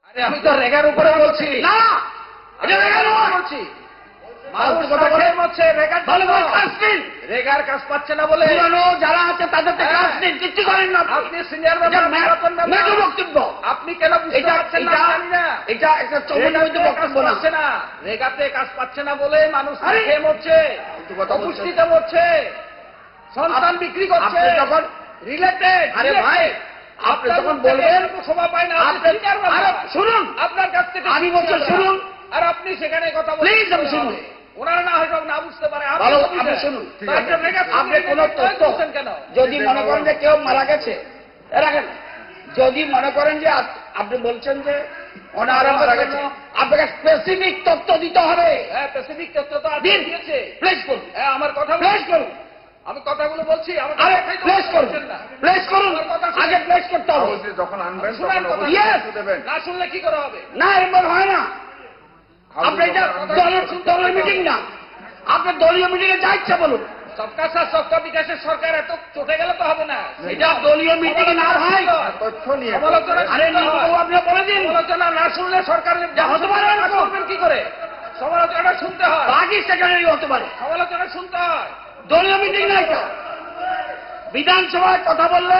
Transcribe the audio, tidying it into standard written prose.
আরে আমি তো রেগার উপরে বলছি না এটা রেগা নয় বলছি মানুষ কথা বলে হচ্ছে রেগার ভালো করে কাজ নিন। রেগার কাজ পাচ্ছে না বলে পুরানো যারা আছে তাদেরকে কাজ নিন, কিচ্ছু করেন না আপনি সিনিয়র মেজর বক্তব্য। আপনি কেন বুঝতে পারছেন না জানি না এটা একটা চমৎকার বক্তব্য না। পাচ্ছে না রেগাতে কাজ পাচ্ছে না বলে মানুষ আরে, খেয়ে মরছে অপুষ্টিতে মরছে সন্তান বিক্রি করছে আপনি যখন রিলেটেড আরে ভাই আপনি যখন বলবেন শোভা পায় না আপনি আরে শুনুন আপনার কাছ থেকে আমি বলছি শুনুন আর আপনি সেখানে কথা বলছেন প্লিজ আমি শুনুন ওনারা না হয়তো না বুঝতে পারে ভালো আপনি শুনুন আপনি কোন তথ্য কেন যদি মনে করেন যে কেউ মারা গেছে রাখেন, যদি মনে করেন যে আপনি বলছেন যে ওনারা মারা গেছে আপনাকে স্পেসিফিক তথ্য দিতে হবে। হ্যাঁ স্পেসিফিক তথ্য তো আপনি দিন দিয়েছে প্লেস করুন, হ্যাঁ আমার কথা প্লেস করুন, আমি কথাগুলো বলছি আরে প্লেস করুন, প্লেস করুন, আগে প্লেস করতে হবে। যখন আনবেন শুনেন কথা Yes! দেবেন না শুনলে কি করে হবে না এরকম হয় না, আপনি এটা দলের মিটিং না, আপনার দলীয় মিটিং এ যা ইচ্ছা বলুন। সবকা সাথ সবকা বিকাশের সরকার এত চটে গেলে তো হবে না এটা দলীয় মিটিং না ভাই, তথ্য নিয়ে সমালোচনা আরে নির্বাচন আপনি বলে দিন। সমালোচনা না শুনলে সরকারের যা হতে পারে না তো। করবেন কি করে সমালোচনা শুনতে হয় বাকি সেক্রেটারি হতে পারে, সমালোচনা শুনতে হয় দলীয় মিটিং না এটা। বিধানসভায় কথা বললে